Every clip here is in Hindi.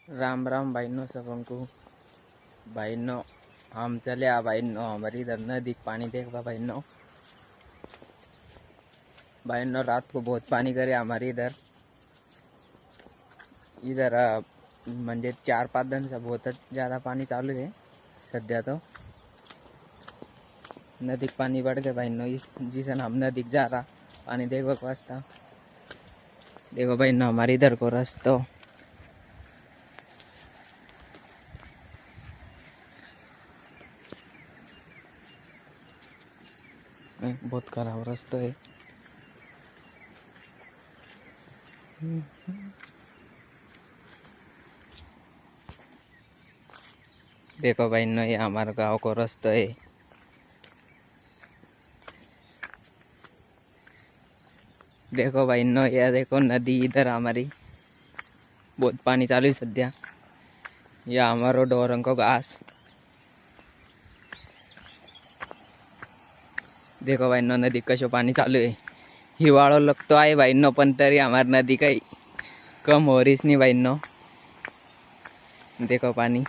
राम राम भाइयों सबको। भाइयों हम चले आ भाइयों हमारी इधर नदी पानी देखा भाइयों। भाइयों रात को बहुत पानी करे हमारी इधर इधर म्हणजे 4-5 दिन से बहुत ज़्यादा पानी चालू है सध्या। तो नदी पानी बढ़ गए भाइयों, इस जिसन हम नदी जा रहा पानी देखो वास्ता। देखो भाइयों हमारे इधर को रास्ता बहुत खराब रास्ता है। देखो भाइयों ये हमारे गांव को रास्ता है। देखो भाइयों ये देखो नदी इधर हमारी बहुत पानी चालू है सध्या। या हमारो डोरंग को घास देखो भाइयों नदी कशो पाणी चालू आहे। हिवाळो लगतो आहे भाइयों, पण तरी हमारी नदी काही कम हो रहीच नहीं भाइयों। देखो पानी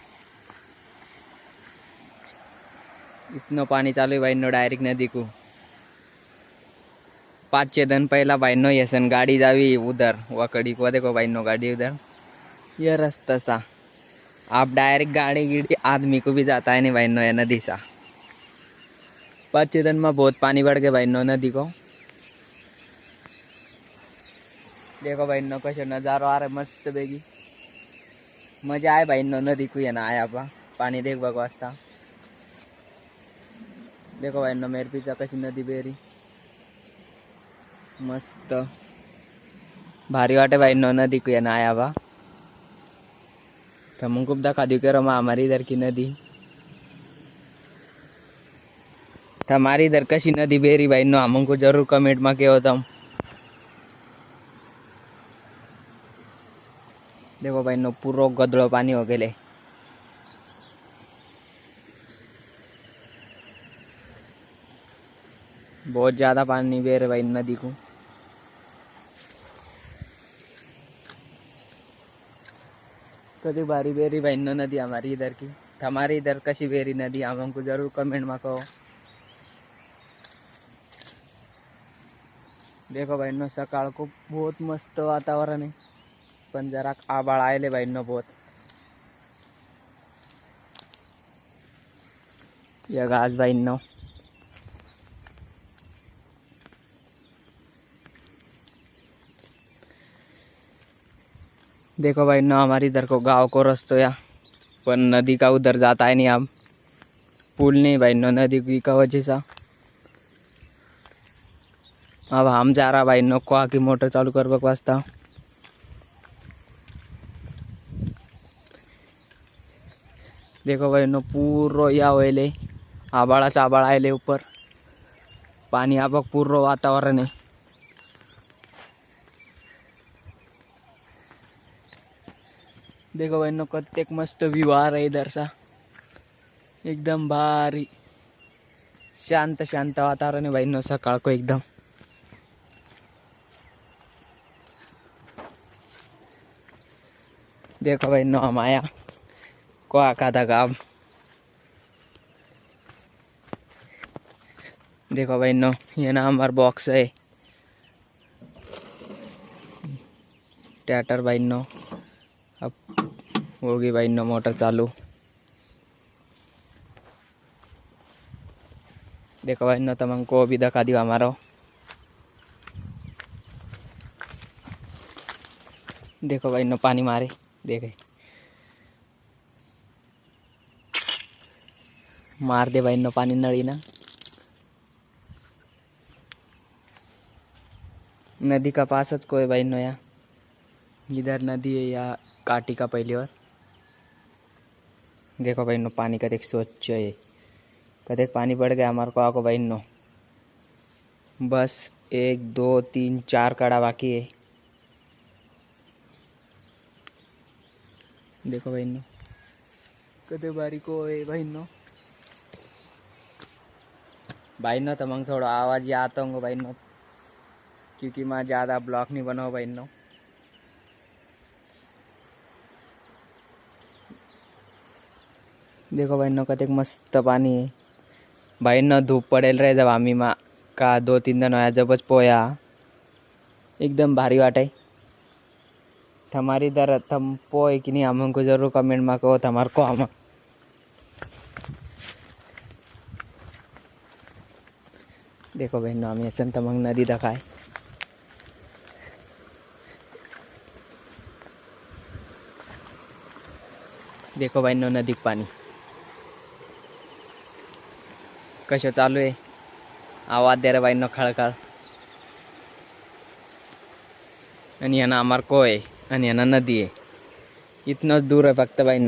इतना पानी चालू है भाइयों डायरेक्ट नदी को। 5-6 दिन पहला भाइयों यसन गाड़ी जावी उधर वकड़ी को। देखो भाइयों गाड़ी उधर ये रास्ता सा आप डायरेक्ट गाड़ी गिड़ी आदमी को भी जाता है नहीं भाइयों ये नदी सा। 5-6 दिन में बहुत पानी बढ़ गया भाइयों नदी को। देखो भाइयों कैसे नज़ारा आ रहा है मस्त बेगी। मजा आए भाइयों नदी को ये ना आया पा पानी देख बग वास्ता। देखो भाइयों मेरे पीछे कशी नदी बेरी मस्त भारी वाटे भाइयों नदी को ये ना आया बा। तो मुझको दिखा दी करो हमारी इधर की नदी। हमारी इधर कशी नदी बेरी भाइयों हमको जरूर कमेंट में कहो तुम। देखो भाइयों पूरा गदड़ो पानी हो गए। बहुत ज़्यादा पानी बेर है भाई नदी को। कभी बारी बेरी भाई नदी हमारी इधर की। हमारी इधर कशी बेरी नदी हमको जरूर कमेंट में कहो। देखो भाई सकाळ को बहुत मस्त वातावरण है, पण जरा आबाळ आयले भाई बहुत। ये घास भाई देखो भाई हमारी इधर को गांव को रास्ता या पर नदी का उधर जाता है नहीं। अब पुल नहीं भाई नदी की का वजह से। अब हम जा रहा भाई को की मोटर चालू कर वास्ता। देखो भाई पूरो या वेले आबाळाच आबाळ आयले ऊपर पानी आप पूरो वातावरण है। देखो भाई कत्तेक मस्त व्यू आ रहा है इधर सा एकदम भारी शांत शांत वातावरण है भाई सकाळ को एकदम। देखो भाई हम आया को आका था गाँव। देखो भाई ये ना हमारा बॉक्स है ट्रैक्टर भाई अब होगी भाई मोटर चालू। देखो भाई तुमको भी दिखा दियो हमारा। देखो भाई पानी मारे देखे मार दे भाई पानी नड़ी ना। नदी का पास कोई भाई या इधर नदी है या काटी का पहली बार। देखो भाई पानी का देख स्वच्छ है कदेक पानी बढ़ गया हमारे को आको भाई बस 1 2 3 4 कड़ा बाकी है। देखो भाई कदे बारी को है भाई तो थोड़ा आवाज़ आता होंगे भाई क्योंकि मैं ज़्यादा ब्लॉक नहीं बनाओ भाई देखो भाई कतेक मस्त पानी है भाई धूप पडेल रहे जब आम्ही मा का 2-3 दिन होया जबच पोया एकदम भारी वाटे हमारी इधर थम पोए कि नहीं हमको जरूर कमेंट में कहो हमारे को हम देखो बहन आम्ही असन तर मग नदी दिखाए देखो भाई नदी पाणी कसं चालू आहे आवाज दे रे भाई खळखळ आणि यांना आमार को आहे आणि यांना नदी आहे इतनंच दूर है फक्त भाई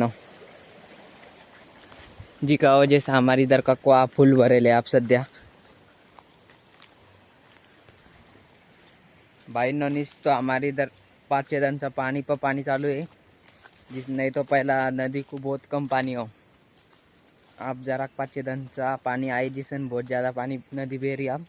जी का वजह से हमारी इधर का कुआ फुल भरेले आप सध्या भाई निस तो हमारे इधर 5-6 दिन से पानी पर पानी चालू है जिस नहीं तो पहला नदी को बहुत कम पानी हो अब जरा 5-6 दिन से पानी आई जिसन बहुत ज़्यादा पानी नदी बह रही अब